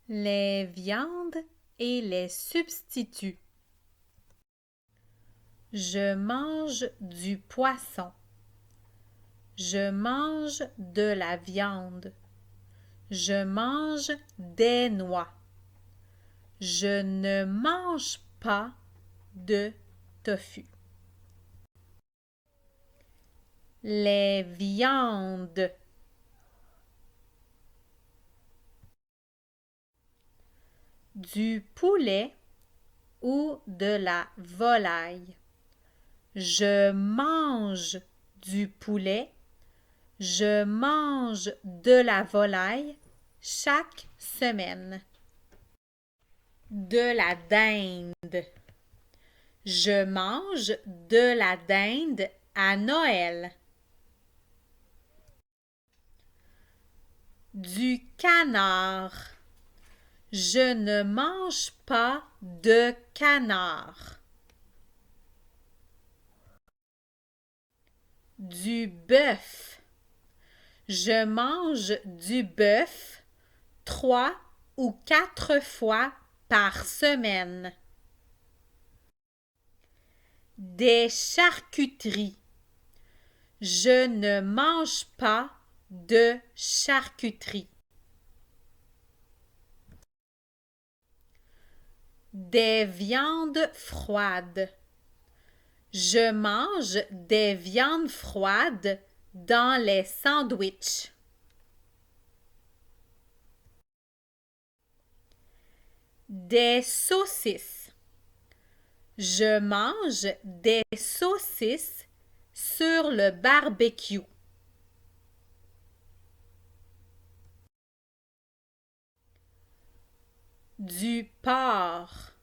Les viandes et les substituts. Je mange du poisson. Je mange de la viande. Je mange des noix. Je ne mange pas de tofu. Les viandes. Du poulet ou de la volaille. Je mange du poulet. Je mange de la volaille chaque semaine. De la dinde. Je mange de la dinde à Noël. Du canard. Je ne mange pas de canard. Du bœuf. Je mange du bœuf 3 ou 4 fois par semaine. Des charcuteries. Je ne mange pas de charcuterie. Des viandes froides. Je mange des viandes froides dans les sandwichs. Des saucisses. Je mange des saucisses sur le barbecue. Du porc.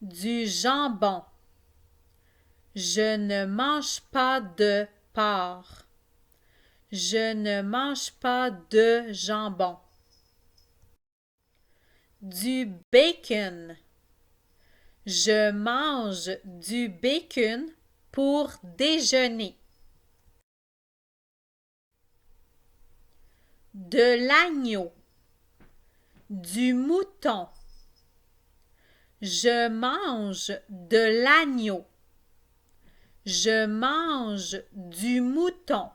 Du jambon. Je ne mange pas de porc. Je ne mange pas de jambon. Du bacon. Je mange du bacon pour déjeuner. De l'agneau. Du mouton. Je mange de l'agneau. Je mange du mouton.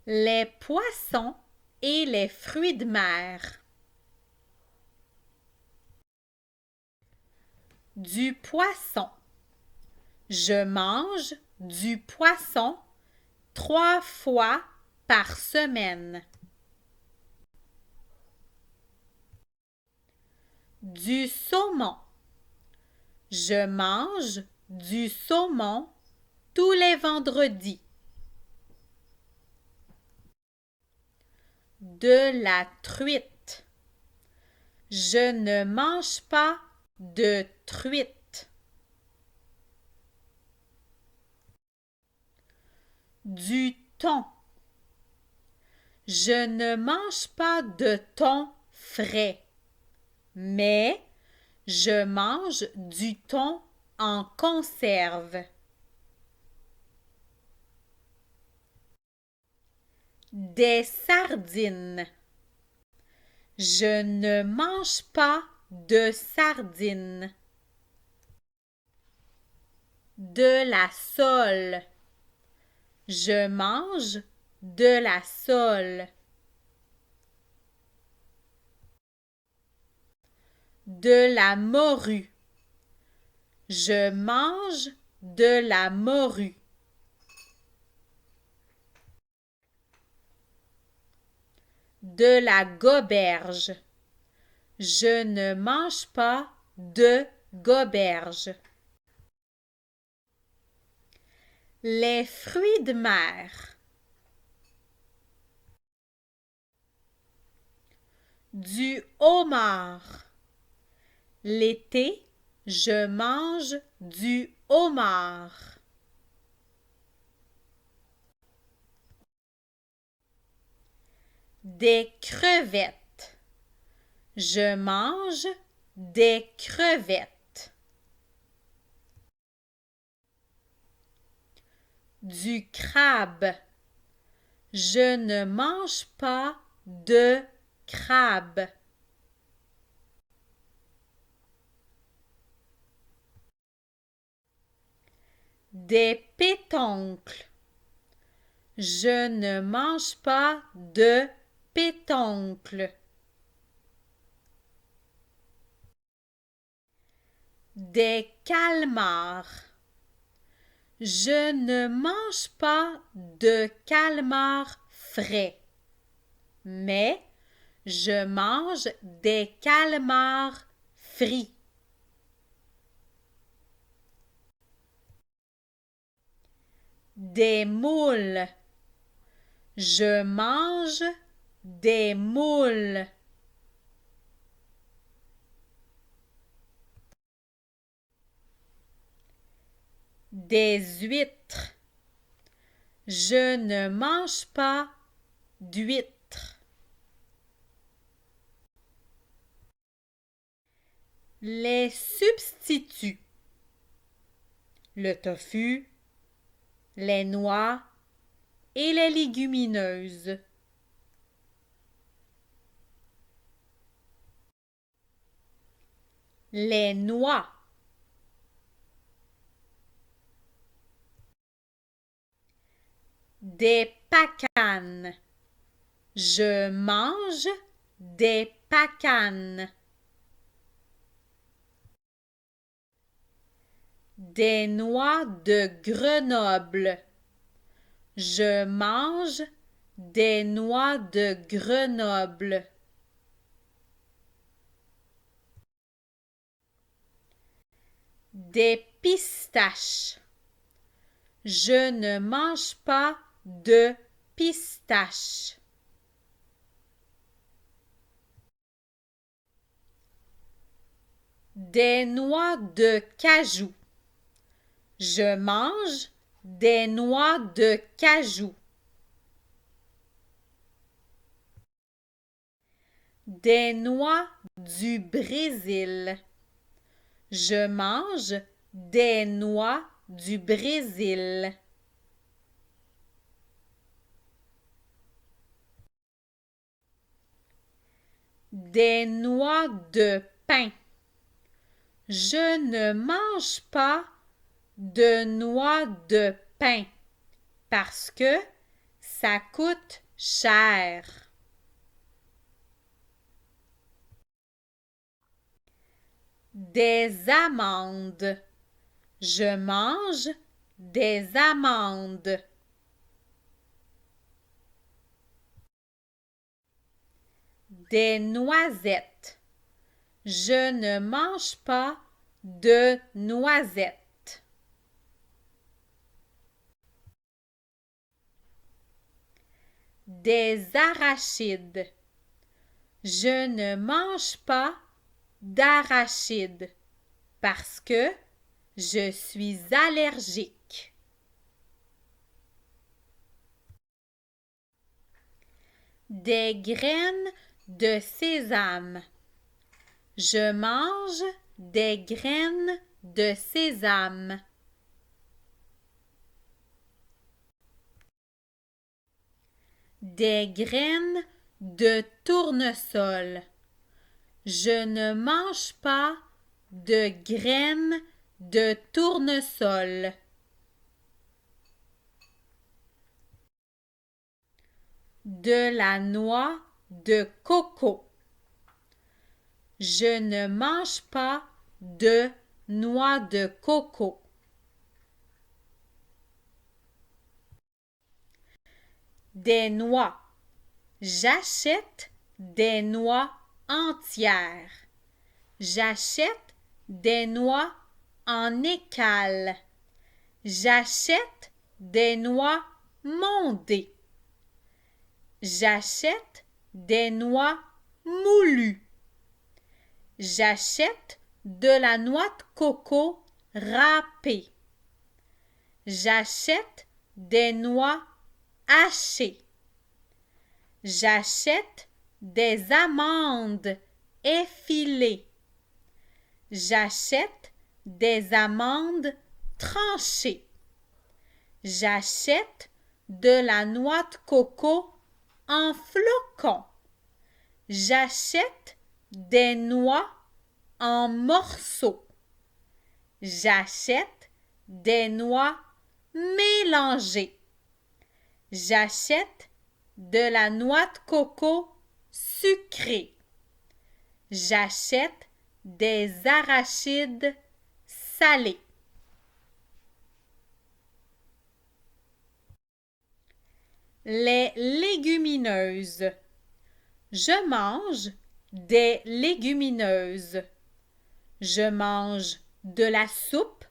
Les poissons et les fruits de mer. Du poisson. Je mange du poisson 3 fois par semaine. Du saumon. Je mange du saumon tous les vendredis. De la truite. Je ne mange pas de truite. Du thon. Je ne mange pas de thon frais, mais je mange du thon en conserve. Des sardines. Je ne mange pas de sardines. De la sole. Je mange de la sole. De la morue. Je mange de la morue. De la goberge. Je ne mange pas de goberge. Les fruits de mer. Du homard. L'été, je mange du homard. Des crevettes. Je mange des crevettes. Du crabe. Je ne mange pas de crabe. Des pétoncles. Je ne mange pas de pétoncles. Des calmars. Je ne mange pas de calmars frais, mais je mange des calmars frits. Des moules. Je mange des moules. Des huîtres. Je ne mange pas d'huîtres. Les substituts. Le tofu, les noix et les légumineuses. Les noix. Des pacanes. Je mange des pacanes. Des noix de Grenoble. Je mange des noix de Grenoble. Des pistaches. Je ne mange pas de pistaches. Des noix de cajou. Je mange des noix de cajou. Des noix du Brésil. Je mange des noix du Brésil. Des noix de pin. Je ne mange pas de noix de pin parce que ça coûte cher. Des amandes. Je mange des amandes. Des noisettes. Je ne mange pas de noisettes. Des arachides. Je ne mange pas d'arachides parce que je suis allergique. Des graines de sésame. Je mange des graines de sésame. Des graines de tournesol. Je ne mange pas de graines de tournesol. De la noix de coco. Je ne mange pas de noix de coco. Des noix. J'achète des noix entières. J'achète des noix en écale. J'achète des noix mondées. J'achète des noix moulues. J'achète de la noix de coco râpée. J'achète des noix hachées. J'achète des amandes effilées. J'achète des amandes tranchées. J'achète de la noix de coco en flocons. J'achète des noix en morceaux. J'achète des noix mélangées. J'achète de la noix de coco sucrée. J'achète des arachides salés. Les légumineuses. Je mange des légumineuses. Je mange de la soupe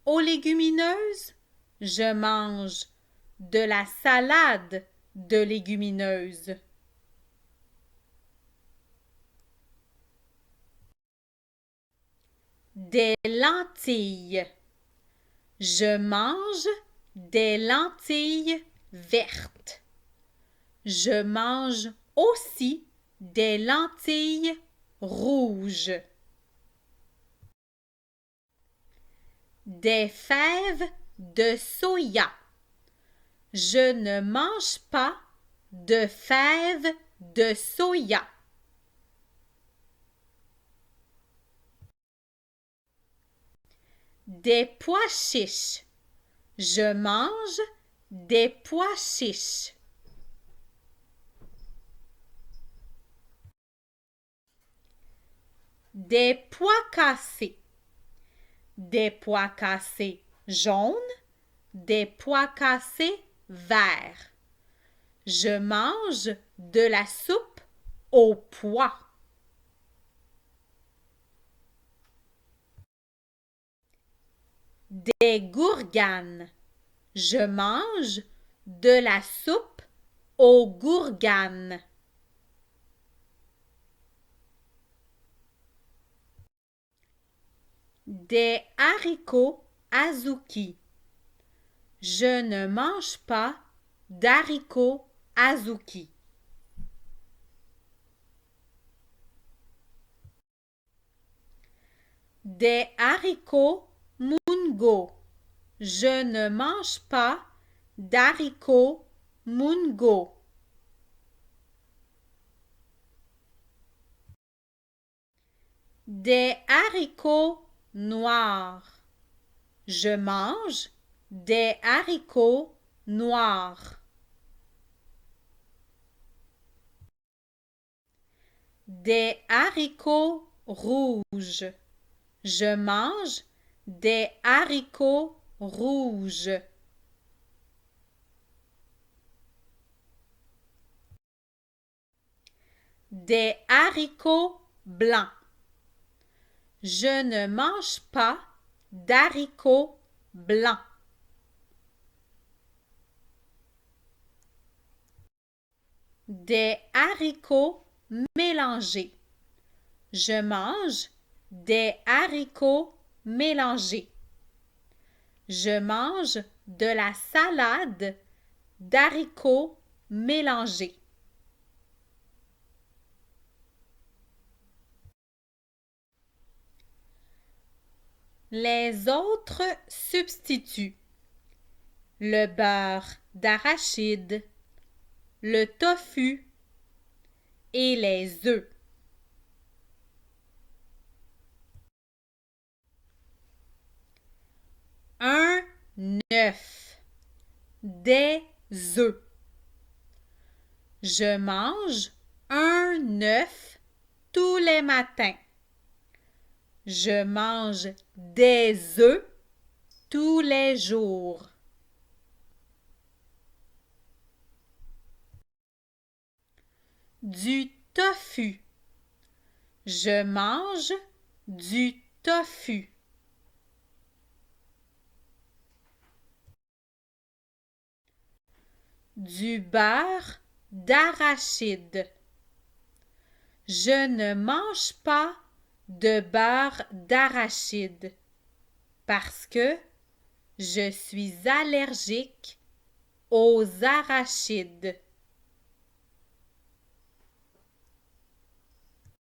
aux légumineuses. Je mange de la salade de légumineuses. Des lentilles. Je mange des lentilles vertes. Je mange aussi des lentilles rouges. Des fèves de soya. Je ne mange pas de fèves de soya. Des pois chiches. Je mange des pois chiches. Des pois cassés. Des pois cassés jaunes, des pois cassés verts. Je mange de la soupe aux pois. Des gourganes. Je mange de la soupe aux gourganes. Des haricots azuki. Je ne mange pas d'haricots azuki. Des haricots mungo. Je ne mange pas d'haricots mungo. Des haricots noirs. Je mange des haricots noirs. Des haricots rouges. Je mange des haricots rouges. Des haricots blancs. Je ne mange pas d'haricots blancs. Des haricots mélangés. Je mange des haricots mélangés. Je mange de la salade d'haricots mélangés. Les autres substituts. Le beurre d'arachide, le tofu et les œufs. Un œuf, des œufs. Je mange un œuf tous les matins. Je mange des œufs tous les jours. Du tofu. Je mange du tofu. Du beurre d'arachide. Je ne mange pas de beurre d'arachide parce que je suis allergique aux arachides.